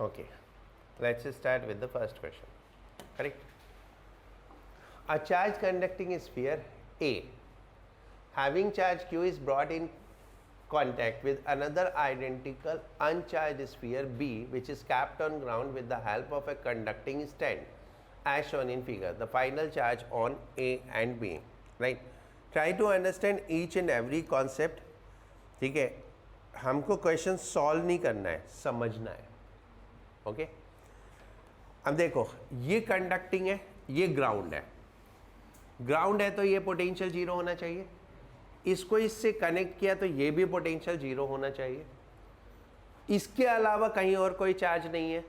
Okay, let's start with the first question. Correct? A charge conducting sphere A having charge Q is brought in contact with another identical uncharged sphere B which is capped on ground with the help of a conducting stand as shown in figure. The final charge on A and B. Right? Try to understand each and every concept. ठीक है, हमको question solve नहीं करना है, समझना है. Okay अब देखो, ये कंडक्टिंग है, ये ग्राउंड है. ग्राउंड है तो ये पोटेंशियल जीरो होना चाहिए. इसको इससे कनेक्ट किया तो ये भी पोटेंशियल जीरो होना चाहिए. इसके अलावा कहीं और कोई चार्ज नहीं है,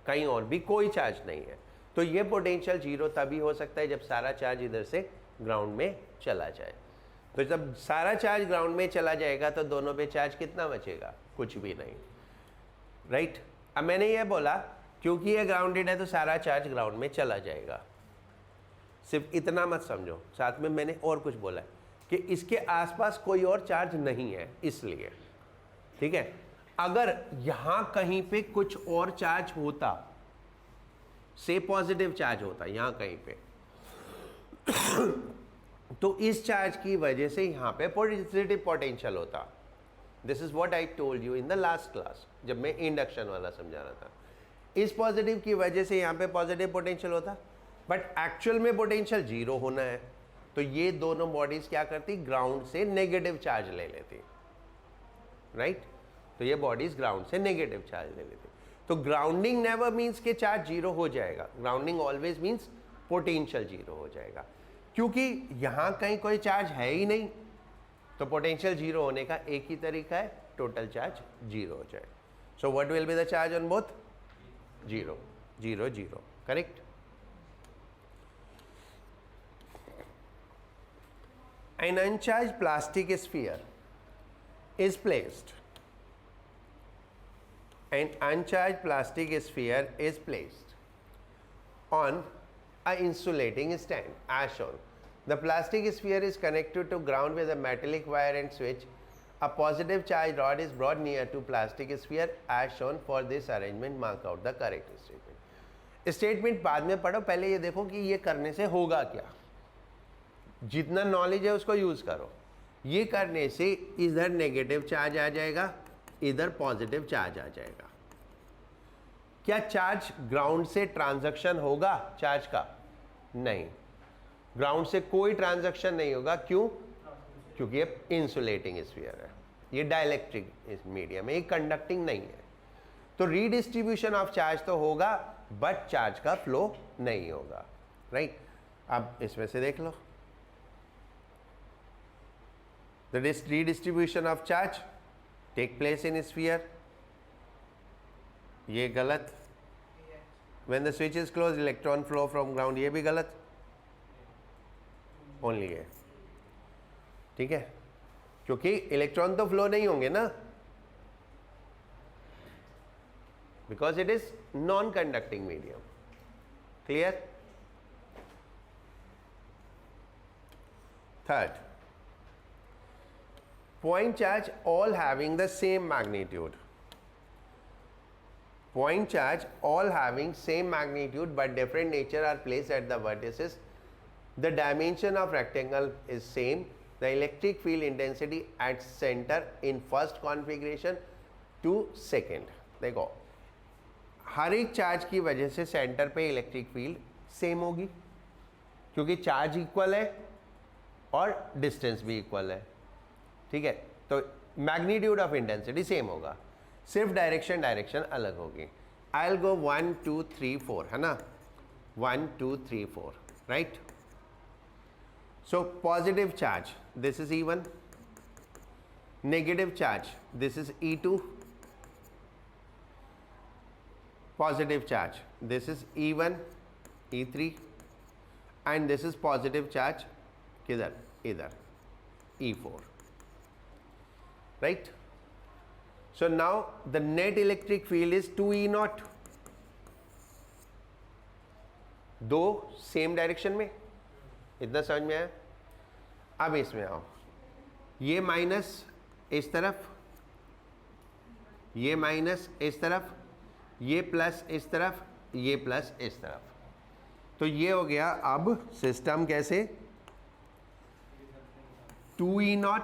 कहीं और भी कोई चार्ज नहीं है. तो ये पोटेंशियल जीरो तभी हो सकता है जब सारा चार्ज इधर से ग्राउंड में चला जाए. तो जब सारा चार्ज ग्राउंड में चला जाएगा तो दोनों पे चार्ज कितना बचेगा? कुछ भी नहीं. राइट? अब मैंने ये बोला क्योंकि ये ग्राउंडेड है तो सारा चार्ज ग्राउंड में चला जाएगा. सिर्फ इतना मत समझो, साथ में मैंने और कुछ बोला है कि इसके आसपास कोई और चार्ज नहीं है, इसलिए. ठीक है, अगर यहां कहीं पे कुछ और चार्ज होता, से पॉजिटिव चार्ज होता यहां कहीं पे, तो इस चार्ज की वजह से यहां पे पॉजिटिव पोटेंशियल होता. This is what I told you in the last class, जब मैं इंडक्शन वाला समझा रहा था. इस पॉजिटिव की वजह से यहां पे पॉजिटिव पोटेंशियल होता, बट एक्चुअल में पोटेंशियल जीरो होना है. तो ये दोनों बॉडीज क्या करती? ग्राउंड से नेगेटिव चार्ज ले लेती. राइट? तो ये बॉडीज ग्राउंड से नेगेटिव चार्ज ले लेती. तो ग्राउंडिंग नेवर मीन्स के चार्ज जीरो हो जाएगा. Grounding always means potential zero हो जाएगा, क्योंकि यहां कहीं कोई चार्ज है ही नहीं. तो पोटेंशियल जीरो होने का एक ही तरीका है, टोटल चार्ज जीरो हो जाए. So what will be the charge on both? Zero, zero, zero. Correct? An uncharged plastic sphere is placed. An uncharged plastic sphere is placed on a insulating stand as shown. The plastic sphere is connected to ground with a metallic wire and switch. A positive charge rod is brought near to plastic sphere as shown. For this arrangement, mark out the correct statement. Statement बाद में पढ़ो, पहले ये देखो कि ये करने से होगा क्या. जितना नॉलेज है उसको यूज करो. ये करने से इधर नेगेटिव चार्ज आ जाएगा, इधर पॉजिटिव चार्ज आ जाएगा. क्या चार्ज ग्राउंड से ट्रांजैक्शन होगा चार्ज का? नहीं, ग्राउंड से कोई ट्रांजैक्शन नहीं होगा. क्यों? क्योंकि ये इंसुलेटिंग स्फीयर है, ये डाइलेक्ट्रिक मीडियम है, ये कंडक्टिंग नहीं है. तो रीडिस्ट्रीब्यूशन ऑफ चार्ज तो होगा, बट चार्ज का फ्लो नहीं होगा. राइट? अब इसमें से देख लो, the redistribution of charge take place in sphere. ये गलत. when the switch is closed electron flow from ground, ये भी गलत. only ये. ठीक है, क्योंकि इलेक्ट्रॉन तो फ्लो नहीं होंगे ना, because it is non conducting medium. clear? Third, point charge all having the same magnitude. Point charge all having same magnitude but different nature are placed at the vertices. The dimension of rectangle is same. The electric field intensity at center in first configuration to second. देखो, हर एक charge की वजह से centre पे electric field same होगी, क्योंकि charge equal है और डिस्टेंस भी इक्वल है. ठीक है, तो मैग्नीट्यूड ऑफ इंटेंसिटी सेम होगा, सिर्फ डायरेक्शन अलग होगी. आई विल गो 1 2 3 4, है ना? 1 2 3 4. Right? So positive charge this is E1, negative charge this is E2, positive charge this is E1 E3 and this is positive charge किधर? इधर E4. Right? So now the net electric field is 2E0. दो same direction में, इतना समझ में आया? अब इसमें आओ, ये माइनस इस तरफ, ये माइनस इस तरफ, ये प्लस इस तरफ, ये प्लस इस तरफ, तो ये हो गया अब सिस्टम कैसे 2E0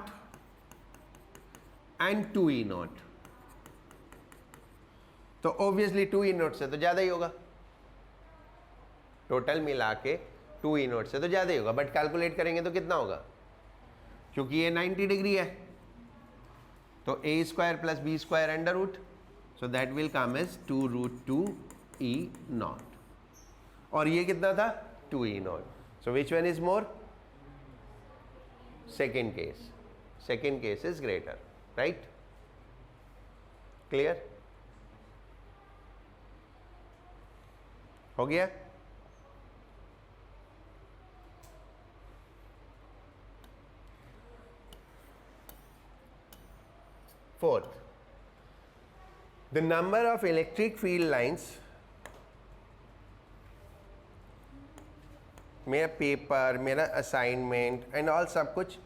एंड 2E0, तो ऑब्वियसली 2E0 से तो ज़्यादा ही होगा, टोटल मिला के 2E0 से तो ज़्यादा ही होगा, बट कैलकुलेट करेंगे तो कितना होगा, क्योंकि ये 90 डिग्री है, तो a square plus b square under root, so that will come as 2√2E0, और ये कितना था 2E0, so which one is more, second case is greater, right, clear हो गया। Fourth, the number of electric field lines, मेरा paper, मेरा assignment and all सब कुछ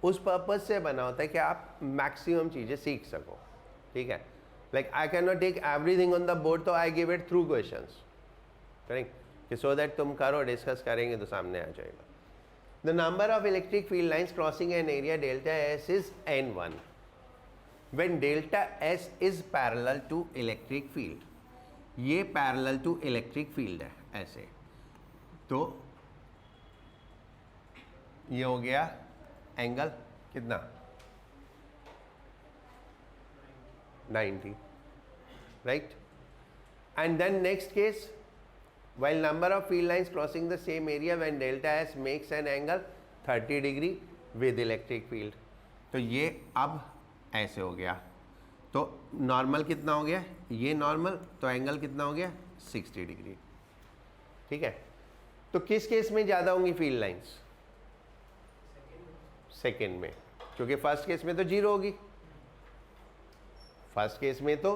उस पर्पज से बना होता है कि आप मैक्सिमम चीज़ें सीख सको, ठीक है। Like I can not take everything on the board, तो I give it through questions, correct, कि सो दैट तुम करो, डिस्कस करेंगे तो सामने आ जाएगा। The number of electric field lines crossing an area delta S is N1 when delta S is parallel to electric field, ये parallel to electric field है ऐसे, तो ये हो गया एंगल कितना 90, right, and then next case while number of field lines crossing the same area when delta S makes an angle 30 degree with electric field, तो ये अब ऐसे हो गया, तो नॉर्मल कितना हो गया, ये नॉर्मल, तो एंगल कितना हो गया 60 डिग्री, ठीक है। तो किस केस में ज़्यादा होंगी फील्ड लाइंस, सेकेंड में, क्योंकि फर्स्ट केस में तो जीरो होगी, फर्स्ट केस में तो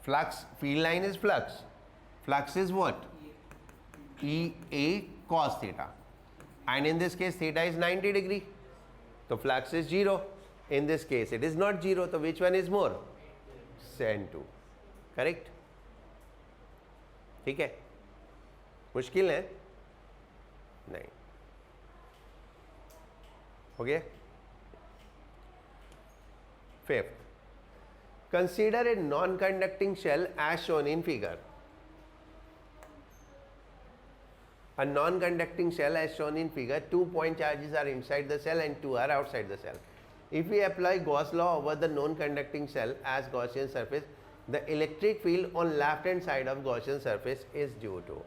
flux, field line is flux, flux is what E A cos theta, and in this case theta is 90 degree, तो flux is zero, in this case it is not zero, so which one is more, N2, correct, ठीक है, मुश्किल है नहीं, हो गया। Fifth, consider a non-conducting shell as shown in figure. A non-conducting shell as shown in figure, 2 point charges are inside the cell and 2 are outside the cell. If we apply Gauss law over the non-conducting shell as Gaussian surface, the electric field on left hand side of Gaussian surface is due to.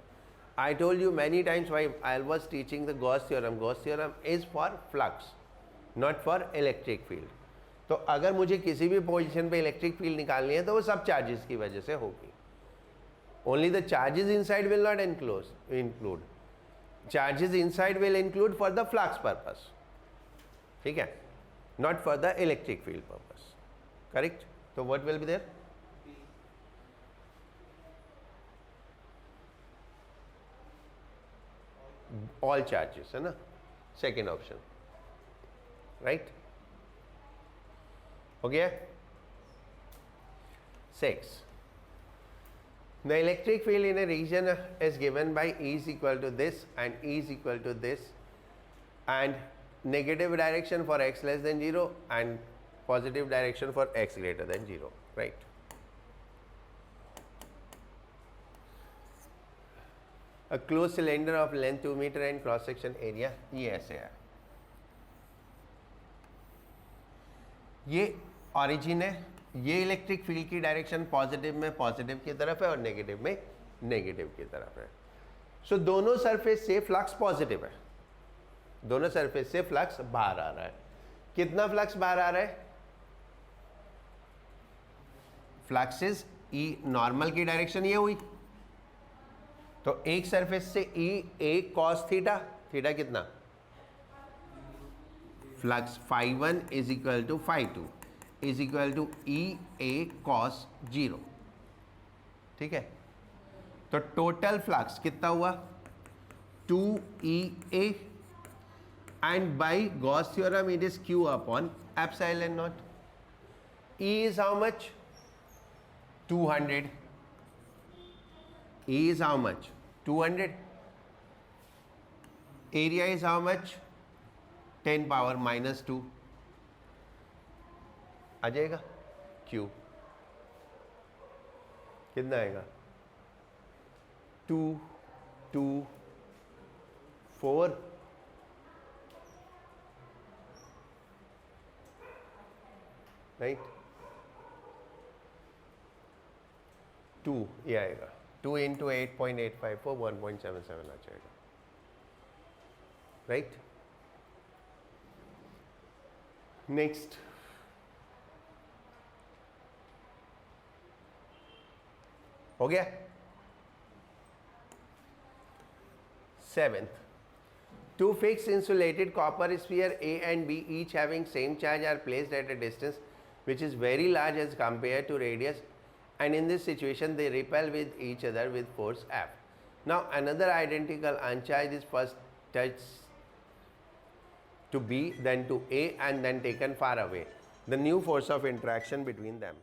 I told you many times while I was teaching the Gauss theorem. Gauss theorem is for flux, not for electric field. तो अगर मुझे किसी भी position पे electric field निकालनी है तो वो सब चार्जेस की वजह से होगी. Only the charges inside will not include. Charges inside will include for the flux purpose, ठीक है, not for the electric field purpose. Correct. तो what will be there? All charges है ना, सेकेंड ऑप्शन, राइट. हो गया. 6. The electric field in a region is given by E is equal to this and E is equal to this, and negative direction for x less than 0 and positive direction for x greater than 0, right. A closed cylinder of length 2 meter and cross section area, ये ऐसे है. ये origin है, ये electric field की direction positive में positive की तरफ है और नेगेटिव में नेगेटिव की तरफ है. सो दोनों सरफेस से फ्लक्स पॉजिटिव है, दोनों सरफेस से फ्लक्स बाहर आ रहा है. कितना फ्लक्स बाहर आ रहा है? फ्लक्स इज ई नॉर्मल की डायरेक्शन ये हुई, तो एक सरफेस से E A cos theta, theta कितना? Flux φ1 is equal to φ2 is equal to E A cos 0, ठीक है. तो टोटल फ्लक्स कितना हुआ? 2EA and by Gauss theorem it is Q upon epsilon naught. E is how much? 200. E is how much? 200. Area is how much? 10 power minus 2 आ जाएगा. Q कितना आएगा? 2 2 4 right. 2 ये आएगा. 2 इंटू 8.854 1.77 आ जाएगा. राइट. नेक्स्ट हो गया. 7th, two fixed insulated copper sphere A and B each having same charge are placed at a distance which is very large as compared to radius, and in this situation they repel with each other with force F. Now another identical uncharged is first touched to B, then to A, and then taken far away. The new force of interaction between them.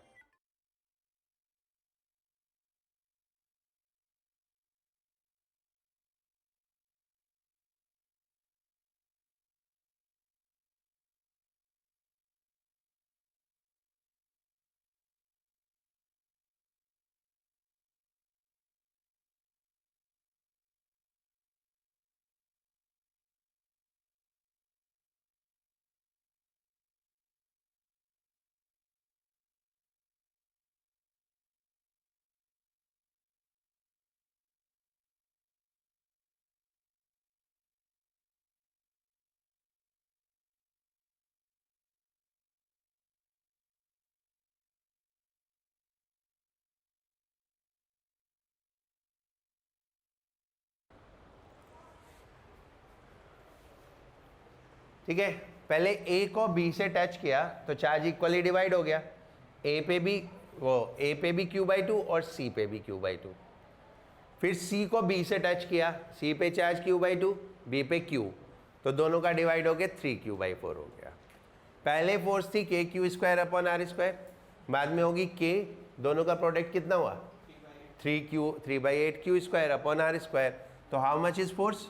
ठीक है. पहले A को B से touch किया तो charge equally divide हो गया. A पे भी Q/2 और C पे भी Q/2. फिर C को B से टच किया, C पे चार्ज Q/2, B पे Q, तो दोनों का डिवाइड हो गया 3Q/4 हो गया. पहले फोर्स थी KQ²/R², बाद में होगी K, दोनों का प्रोडक्ट कितना हुआ 3/8Q²/R². तो how much is force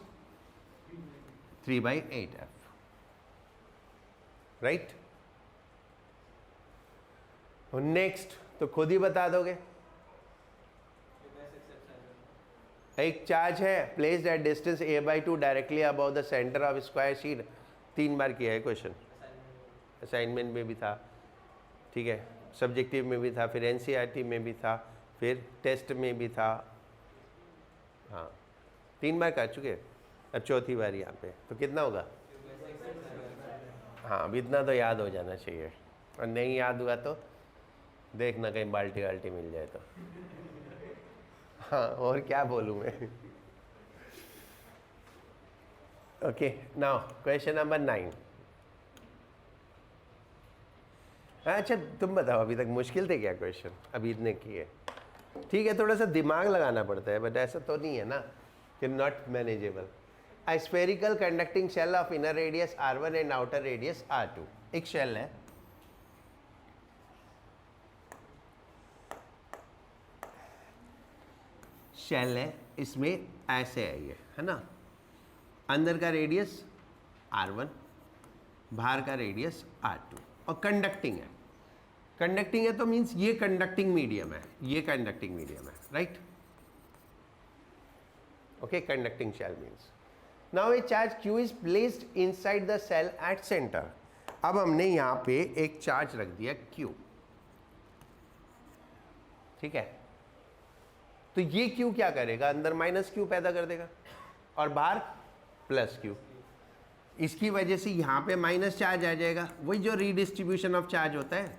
3/8F. Right. Next तो खुद ही बता दोगे. एक चार्ज है placed at distance A/2 directly above the centre of square sheet. 3 बार किया है क्वेश्चन, असाइनमेंट में भी था, ठीक है, सब्जेक्टिव में भी था, फिर NCERT में भी था, फिर टेस्ट में भी था. हाँ 3 बार कर चुके. अब चौथी बार यहाँ पे, तो कितना होगा. हाँ अब इतना तो याद हो जाना चाहिए, और नहीं याद हुआ तो देखना कहीं बाल्टी वाल्टी मिल जाए तो. हाँ और क्या बोलूँ मैं. Okay now question number 9. अच्छा तुम बताओ, अभी तक मुश्किल थे क्या क्वेश्चन अभी इतने किए. ठीक है थोड़ा सा दिमाग लगाना पड़ता है, बट ऐसा तो नहीं है ना कि not manageable. A spherical conducting shell of inner radius R1 and outer radius R2. एक शेल है, शेल है, इसमें ऐसे है ये, है ना. अंदर का रेडियस R1, बाहर का रेडियस R2, और कंडक्टिंग है. कंडक्टिंग है तो मीन्स ये कंडक्टिंग मीडियम है, ये कंडक्टिंग मीडियम है. Right. Okay conducting shell means. Now a charge Q is placed inside the cell at center. अब हमने यहाँ पे एक चार्ज रख दिया Q. ठीक है. तो ये Q क्या करेगा, अंदर माइनस Q पैदा कर देगा और बाहर प्लस Q. इसकी वजह से यहाँ पे माइनस चार्ज आ जाएगा. वही जो रीडिस्ट्रीब्यूशन ऑफ चार्ज होता है,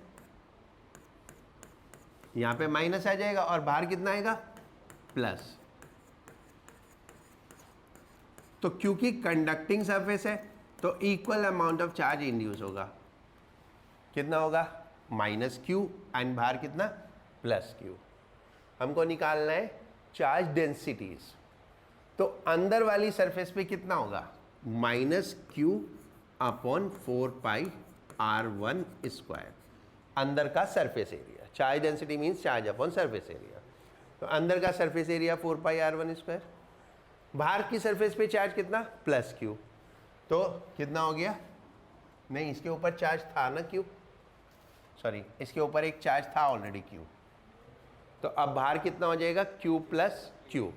यहाँ पे माइनस आ जाएगा और बाहर कितना आएगा प्लस. तो क्योंकि कंडक्टिंग सरफेस है तो equal amount of charge induce होगा. कितना होगा माइनस Q एंड बाहर कितना प्लस Q. हमको निकालना है चार्ज डेंसिटीज. तो अंदर वाली सरफेस पे कितना होगा माइनस Q/4πr1². अंदर का surface area, charge density means charge upon surface area. तो अंदर का सरफेस एरिया 4πr1²। बाहर की सरफेस पे चार्ज कितना, प्लस क्यू, तो कितना हो गया, नहीं इसके ऊपर चार्ज था ना क्यू, सॉरी इसके ऊपर एक चार्ज था ऑलरेडी क्यू, तो अब बाहर कितना हो जाएगा, क्यू प्लस क्यू।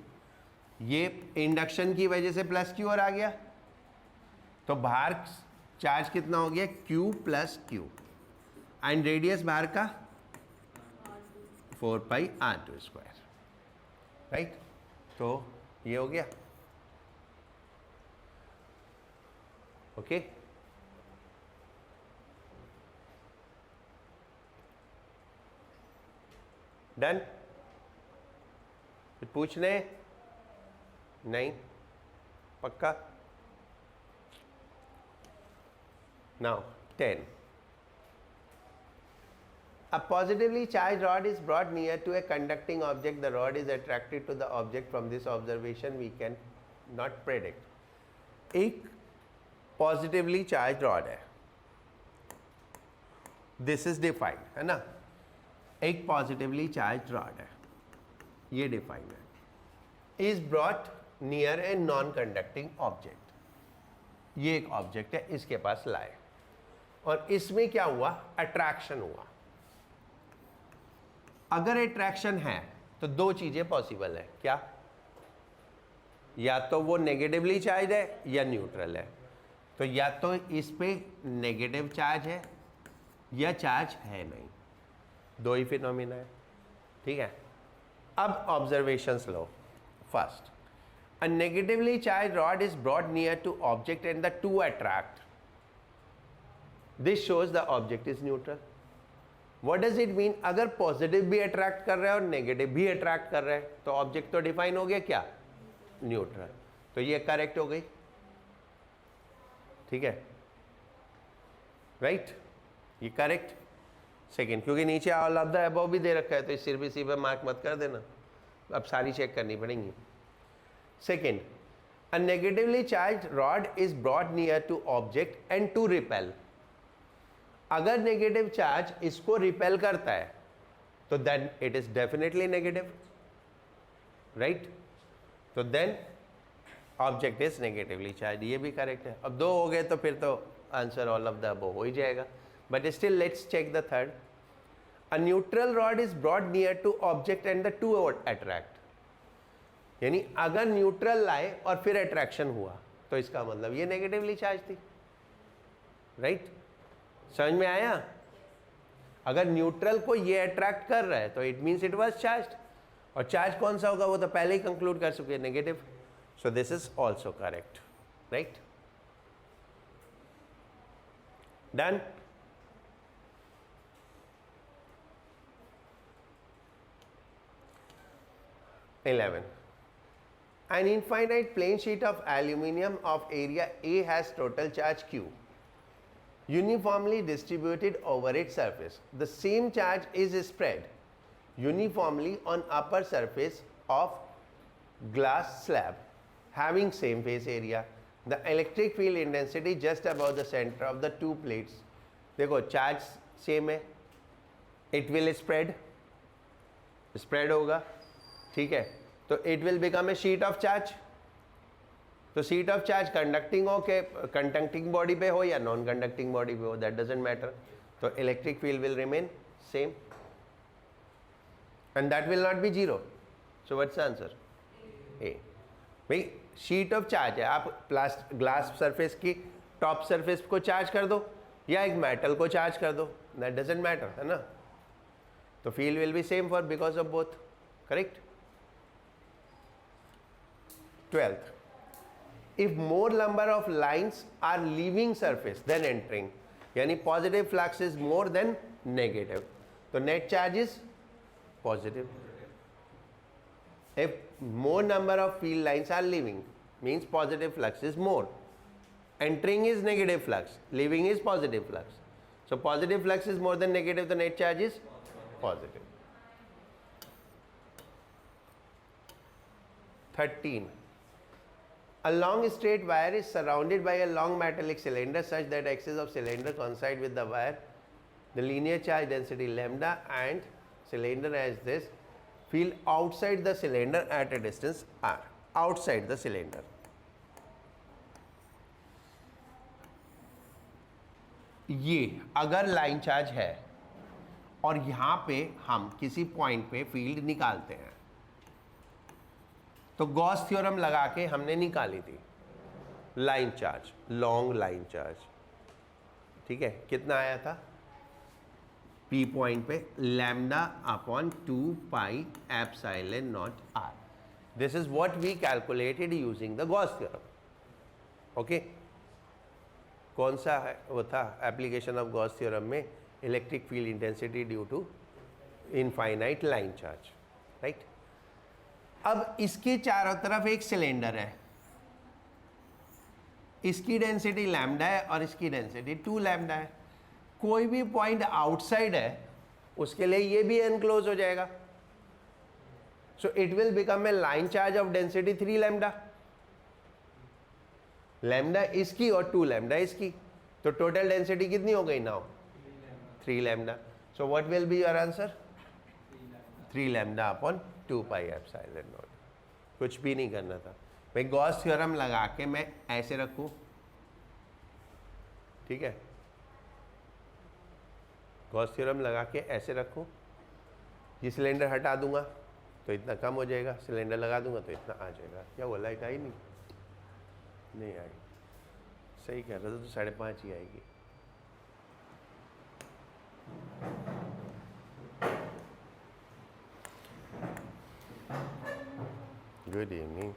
ये इंडक्शन की वजह से प्लस क्यू और आ गया, तो बाहर चार्ज कितना हो गया, Q plus Q, and radius बाहर का 4πr2², राइट। तो ये हो गया, ओके। डन। कुछ पूछने, नहीं, पक्का। Now 10. A positively charged rod is brought near to a conducting object. The rod is attracted to the object. From this observation, we can not predict. एक positively charged rod है, this is defined, है ना। एक positively charged rod है, ये defined है, is brought near a non-conducting object. ये एक object है, इसके पास लाए, और इसमें क्या हुआ, attraction हुआ। अगर अट्रैक्शन है तो दो चीजें पॉसिबल है, क्या, या तो वो नेगेटिवली चार्ज है या न्यूट्रल है। तो या तो इस पे नेगेटिव चार्ज है या चार्ज है नहीं, दो ही फिनोमिना है, ठीक है। अब ऑब्जर्वेशंस लो। First, a negatively charge rod is brought near to object and the two attract, this shows the object is neutral. What does it mean, अगर पॉजिटिव भी अट्रैक्ट कर रहा है और नेगेटिव भी अट्रैक्ट कर रहा है तो ऑब्जेक्ट तो डिफाइन हो गया क्या, न्यूट्रल। तो ये करेक्ट हो गई, ठीक है, राइट, ये करेक्ट। सेकेंड, क्योंकि नीचे ऑल ऑफ द अबव भी दे रखा है तो सिर्फ इसी पे मार्क मत कर देना, अब सारी चेक करनी पड़ेंगी। Second, a negatively charge rod is brought near to object and to repel. अगर नेगेटिव चार्ज इसको रिपेल करता है तो then it is definitely negative, right. तो then object is negatively charge, ये भी करेक्ट है। अब दो हो गए तो फिर तो answer all of the above हो ही जाएगा, but still let's check the third. A neutral rod is brought near to object and the two attract, यानी अगर न्यूट्रल लाए और फिर अट्रैक्शन हुआ तो इसका मतलब ये नेगेटिवली चार्ज थी, राइट। समझ में आया, अगर न्यूट्रल को ये अट्रैक्ट कर रहा है तो it means it was charged, और चार्ज कौन सा होगा वो तो पहले ही कंक्लूड कर चुके, negative. So this is also correct, right. Done. Eleven. An infinite plane sheet of aluminum of area A has total charge Q uniformly distributed over its surface. The same charge is spread uniformly on upper surface of glass slab having same face area. The electric field intensity just above the center of the two plates. देखो charge same है, it will spread होगा, ठीक है, तो it will become a sheet of charge. तो sheet of charge conducting हो के conducting body पे हो या नॉन कंडक्टिंग बॉडी पे हो, दैट डजंट मैटर। तो electric field will remain same and that will not be zero. So what's the answer, A. भाई शीट ऑफ चार्ज है, आप ग्लास सरफेस की टॉप सरफेस को चार्ज कर दो या एक मेटल को चार्ज कर दो, दैट डजंट मैटर, है ना। तो field will be same for because of both, correct. 12th, if more number of lines are leaving surface than entering, यानी positive flux is more than negative, तो net charge is positive. If more number of field lines are leaving, means positive flux is more. Entering is negative flux, leaving is positive flux. So positive flux is more than negative, the net charge is positive. 13. A long straight wire is surrounded by a long metallic cylinder such that axis of cylinder coincide with the wire. The linear charge density lambda and cylinder has this field outside the cylinder at a distance r, outside the cylinder. ये अगर line charge है और यहां पे हम किसी point पे field निकालते हैं, तो गॉस थ्योरम लगा के हमने निकाली थी line charge, long line charge, ठीक है, कितना आया था P पॉइंट पे lambda upon 2 pi epsilon naught r. This is what we calculated using the Gauss theorem. Okay, कौन सा है वो था एप्लीकेशन ऑफ गॉस थ्योरम में? Electric field intensity due to infinite line charge, right. अब इसके चारों तरफ एक सिलेंडर है, इसकी डेंसिटी लैम्डा है और इसकी डेंसिटी 2 लैम्डा है. कोई भी पॉइंट आउटसाइड है उसके लिए ये भी एनक्लोज हो जाएगा. So it will become a line charge of density 3 lambda. Lambda इसकी और 2 लैम्डा इसकी, तो टोटल डेंसिटी कितनी हो गई now? 3 lambda. So what will be your answer? 3 lambda upon 2 pi epsilon not. कुछ भी नहीं करना था. मैं गॉस थ्योरम लगा के मैं ऐसे रखूं, ठीक है, गॉस थ्योरम लगा के ऐसे रखूं, ये सिलेंडर हटा दूंगा तो इतना कम हो जाएगा, सिलेंडर लगा दूंगा तो इतना आ जाएगा. क्या बोला? लाइट आई नहीं आई. सही कह रहा था, तो 5.5 ही आएगी. Good evening.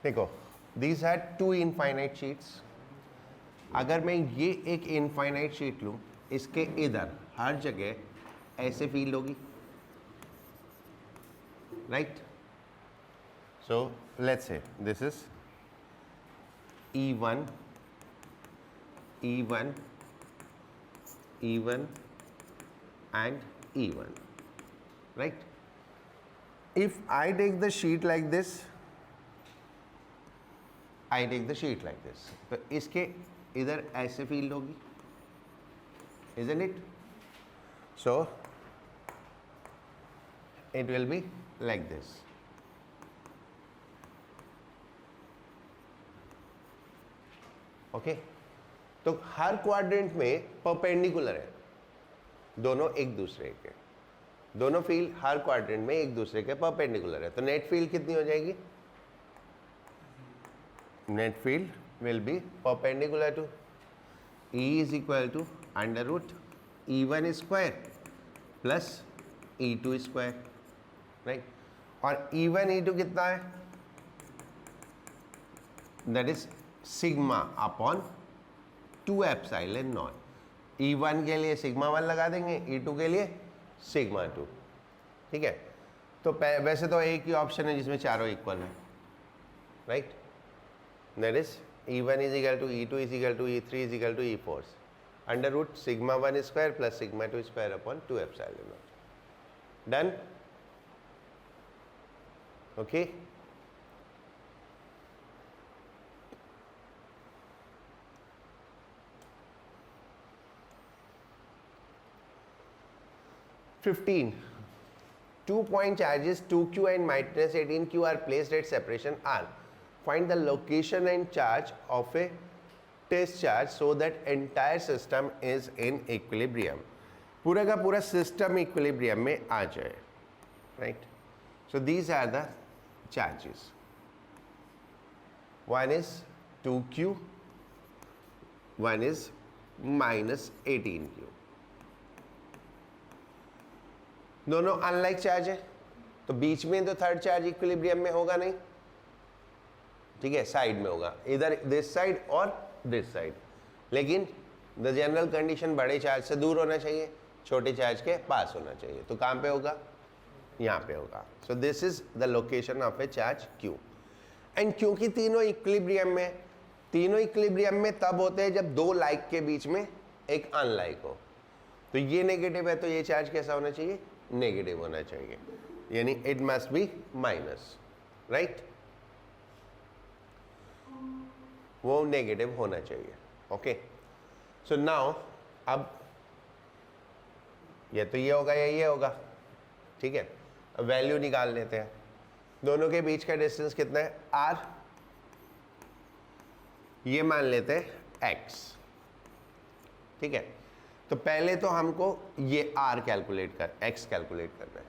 देखो, दीज आर 2 इनफाइनाइट शीट्स. अगर मैं ये एक इनफाइनाइट शीट लूँ, इसके इधर हर जगह ऐसे फील्ड होगी, right. So let's say this is E1, E1, E1 and E1, right. If I take the sheet like this, I take the sheet like this, तो इसके इधर ऐसे फील्ड होगी, isn't it? So it will be like this. Okay, तो हर quadrant में perpendicular है दोनों एक दूसरे के, दोनों फील्ड हर क्वाड्रेंट में एक दूसरे के परपेंडिकुलर है. तो नेट फील्ड कितनी हो जाएगी? Net field will be perpendicular to E is equal to under root E1 square plus E2 square, right. और E1 E2 कितना है? that is sigma upon 2 epsilon not. E1 के लिए sigma 1 लगा देंगे, E2 के लिए sigma 2, ठीक है. तो वैसे तो एक ही ऑप्शन है जिसमें चारों इक्वल है, right. that is E1 is equal to E2 is equal to E3 is equal to E4 under root sigma 1 square plus sigma 2 square upon 2 epsilon naught. Done? Okay. (15) 2-point charges 2q and minus 18q are placed at separation r. Find the location and charge of a test charge so that entire system is in equilibrium. पूरा का पूरा system equilibrium में आ जाए, right? So these are the charges. One is 2q, one is minus 18q. दोनों unlike charge है, तो बीच में तो थर्ड चार्ज इक्विलिब्रियम में होगा नहीं, ठीक है, साइड में होगा, इधर दिस साइड और दिस साइड. लेकिन द जनरल कंडीशन बड़े चार्ज से दूर होना चाहिए, छोटे चार्ज के पास होना चाहिए. तो कहाँ पे होगा? यहाँ पे होगा. So this is the location of A charge Q. And क्योंकि तीनों इक्विलिब्रियम में तब होते हैं जब दो लाइक के बीच में एक अनलाइक हो. तो ये नेगेटिव है, तो ये चार्ज कैसा होना चाहिए? नेगेटिव होना चाहिए, यानी it must be minus, right. वो नेगेटिव होना चाहिए. ओके, सो नाउ अब ये तो ये होगा या ये होगा, ठीक है। अब वैल्यू निकाल लेते हैं, दोनों के बीच का डिस्टेंस कितना है, r, ये मान लेते हैं x, ठीक है। तो पहले तो हमको ये r कैलकुलेट कर, x कैलकुलेट करना है।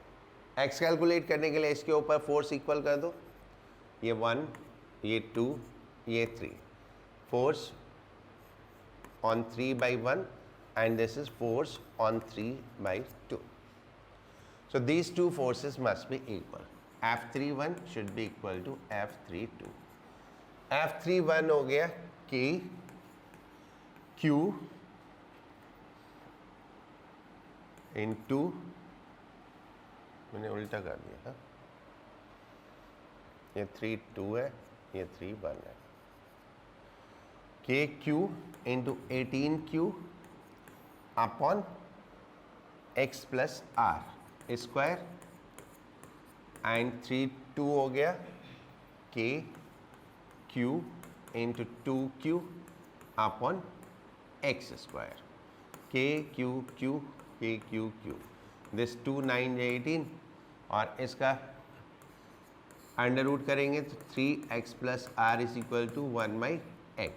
x कैलकुलेट करने के लिए इसके ऊपर फोर्स इक्वल कर दो, ये 1, ये 2, ये 3, force on 3 by 1 and this is force on 3 by 2. So these two forces must be equal. F31 should be equal to F32. F31 हो गया K Q into, मैंने उल्टा कर दिया था, ये 3 2 है, ये 3 1 है, KQ into 18Q upon x plus r square and 3 2 हो गया KQ into 2Q upon x square, KQQ, this 2 9 18 और इसका अंडर रूट करेंगे तो 3x plus r is equal to 1 by x.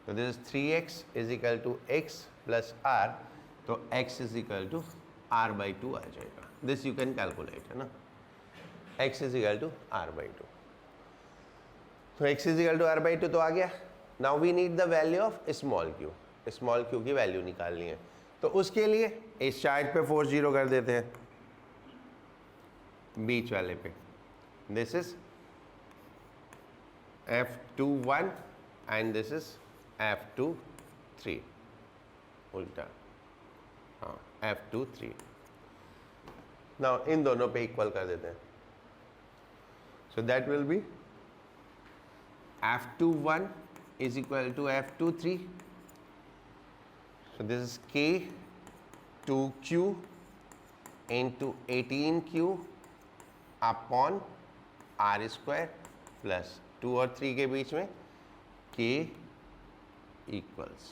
तो this 3x is equal to x plus r, तो x is equal to r by 2 आ जाएगा. This you can calculate, है ना. x is equal to r by 2. तो x is equal to r by 2 तो आ गया. Now we need the value of small q. Small q की value निकालनी है, तो उसके लिए इस चार्ज पे फोर्स 0 कर देते हैं, बीच वाले पे. This is F21 and this is F23, उल्टा, हाँ F23. नाउ इन दोनों पे इक्वल कर देते हैं, सो that will be F21 is equal to F23. So this is K2Q into 18Q upon R square plus 2 और 3 के बीच में K equals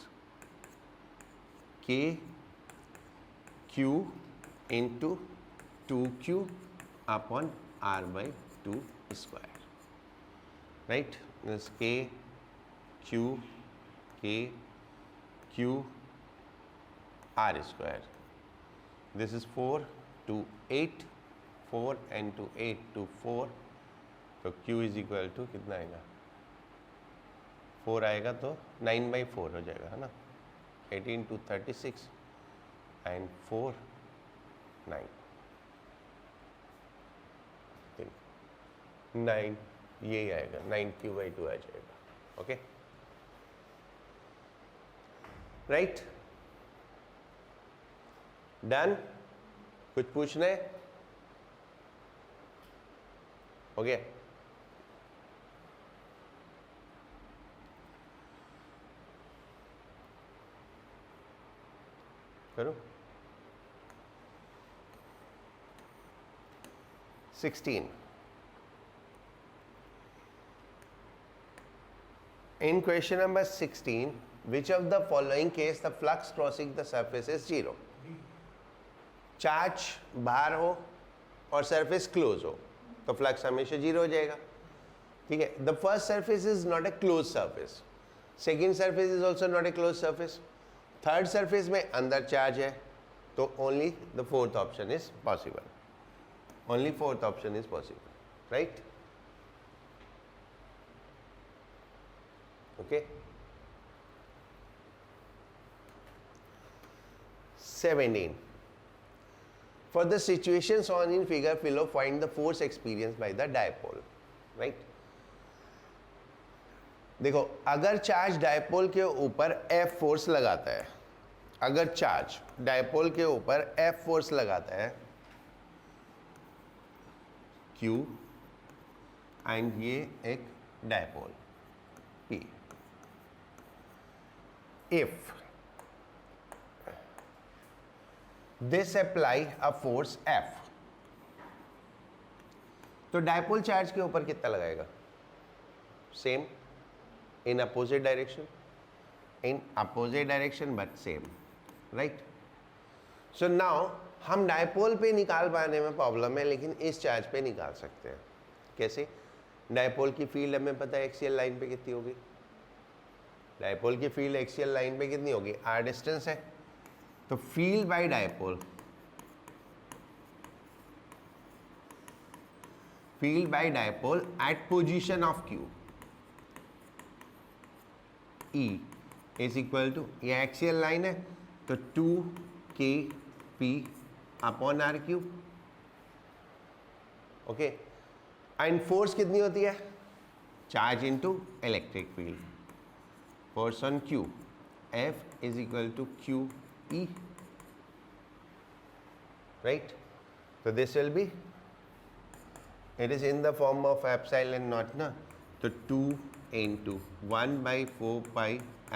KQ into 2Q upon R by 2 square, right? This KQ R square. This is 4 to 8, 4 and to 8 to 4. तो Q is equal to कितना आएगा, 4 आएगा तो 9 by 4 हो जाएगा, है ना. 18 to 36 and 4 9, 9 यही आएगा, 9Q by 2 आ जाएगा. Okay, right, done. कुछ पूछना है? हो गया. करो. 16. In question number 16, which of the following case the flux crossing the surface is 0? Charge बाहर हो और सरफेस क्लोज हो तो फ्लक्स हमेशा 0 हो जाएगा. ठीक है. The first surface is not a close surface, second surface is also not a close surface, third surface में अंदर चार्ज है, तो only the fourth option is possible. Only fourth option is possible, right. Okay. 17. For the situations shown in figure below, find the force experienced by the dipole, right? देखो, अगर charge dipole के ऊपर F force लगाता है, अगर charge dipole के ऊपर F force लगाता है Q एंड ये एक dipole P, if this apply a force F, तो डायपोल चार्ज के ऊपर कितना लगाएगा? Same, in opposite direction, but same, right. So now हम डायपोल पे निकाल पाने में प्रॉब्लम है, लेकिन इस चार्ज पे निकाल सकते हैं। कैसे? डायपोल की फील्ड हमें पता है एक्सियल लाइन पे कितनी होगी, डायपोल की फील्ड एक्सियल लाइन पे कितनी होगी, r डिस्टेंस है, तो field by dipole, field by dipole at position of q E is equal to, ये एक्सियल लाइन है तो 2kp upon R cube. Okay, and force कितनी होती है, charge into electric field, force on q, F is equal to q E, right. तो this will be, it is in the form of epsilon naught ना, तो 2 into 1/4 pi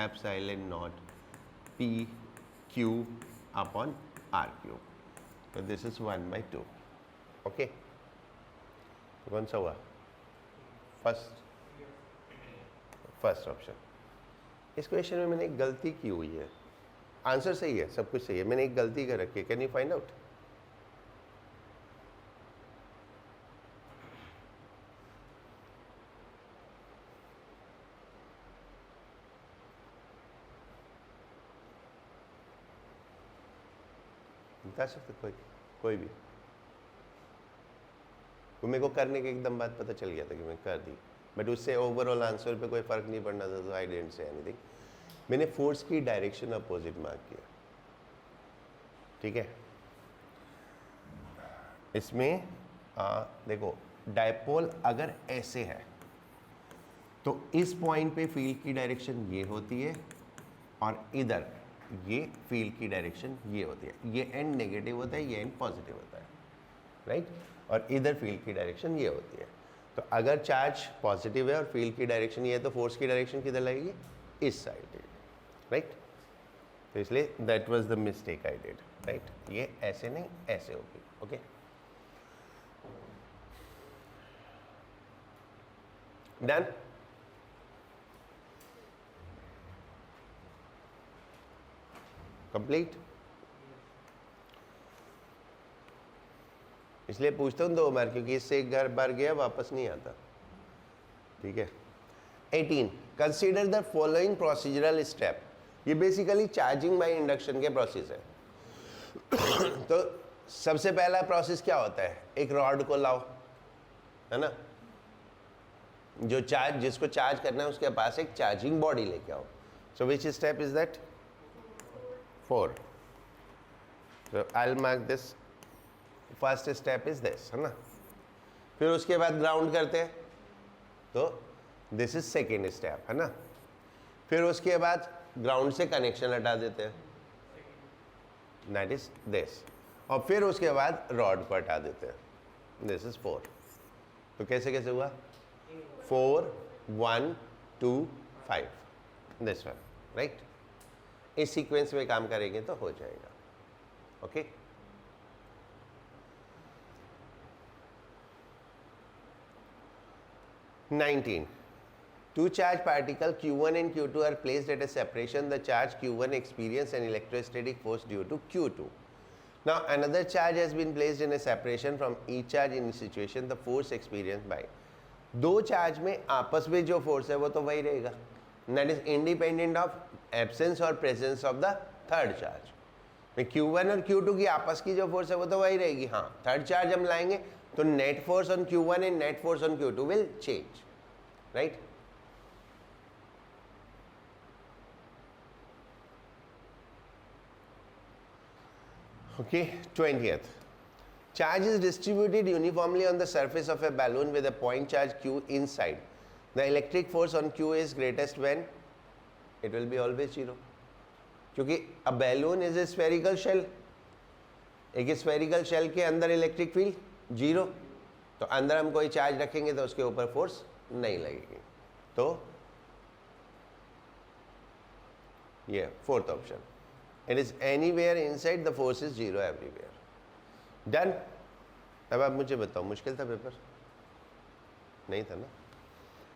epsilon naught p q upon r cube, so this is 1/2। Okay, कौन सा हुआ, first option. इस question में मैंने एक गलती की हुई है, आंसर सही है, सब कुछ सही है, मैंने एक गलती कर रखी है, कैन यू फाइंड आउट? बता सकते कोई भी? वो मेरे को करने के एकदम बाद पता चल गया था कि मैं कर दी, बट उससे ओवरऑल आंसर पे कोई फर्क नहीं पड़ना था, तो आई डिडंट से एनीथिंग। मैंने फोर्स की डायरेक्शन अपोजिट मार्क किया, ठीक है। इसमें देखो, डायपोल अगर ऐसे है तो इस पॉइंट पे फील्ड की डायरेक्शन ये होती है, और इधर ये फील्ड की डायरेक्शन ये होती है, ये एंड नेगेटिव होता है, ये एंड पॉजिटिव होता है, राइट। और इधर फील्ड की डायरेक्शन ये होती है। तो अगर चार्ज पॉजिटिव है और फील्ड की डायरेक्शन ये है, तो फोर्स की डायरेक्शन किधर लगेगी, इस साइड, राइट। तो इसलिए that was the mistake I did, right. ये ऐसे नहीं, ऐसे होगी, ओके। डन। कंप्लीट। इसलिए पूछता हूँ 2 बार, क्योंकि इससे एक बार गया वापस नहीं आता, ठीक है। 18, consider the following procedural step. ये बेसिकली चार्जिंग बाय इंडक्शन के प्रोसेस है। तो सबसे पहला प्रोसेस क्या होता है, एक रॉड को लाओ, है ना, जो चार्ज, जिसको चार्ज करना है उसके पास एक चार्जिंग बॉडी लेके आओ। So which step is that, 4। So I'll mark this, first step is this, है ना। फिर उसके बाद ग्राउंड करते हैं, तो दिस इज सेकेंड स्टेप, है ना। फिर उसके बाद ग्राउंड से कनेक्शन हटा देते हैं, दैट इज दिस, और फिर उसके बाद रॉड को हटा देते हैं, दिस इज 4। तो कैसे कैसे हुआ, 4 1 2 5, दिस वन, राइट। इस सीक्वेंस में काम करेंगे तो हो जाएगा, okay. Nineteen, two charge particles Q1 and Q2 are placed at a separation. The charge Q1 experience an electrostatic force due to Q2. Now another charge has been placed in a separation from each charge in this situation. The force experienced by, दो charge में आपस में जो force है वो तो वही रहेगा, that is independent of absence और presence of the third charge. Q1 और Q2 की आपस की जो फोर्स है वो तो वही रहेगी। हाँ, थर्ड चार्ज हम लाएंगे तो net force on Q1 and net force on Q2 will change, right. Okay, 20th. Charge is distributed uniformly on the surface of a balloon with a point charge Q inside. The electric force on Q is greatest when it will be always 0. क्योंकि a balloon is a spherical shell. एक spherical shell के अंदर electric field 0, तो अंदर हम कोई charge रखेंगे तो उसके ऊपर फोर्स नहीं लगेगी। तो ये fourth option, it is anywhere inside, the force is 0 everywhere. Done. अब आप मुझे बताओ, मुश्किल था पेपर? नहीं था ना?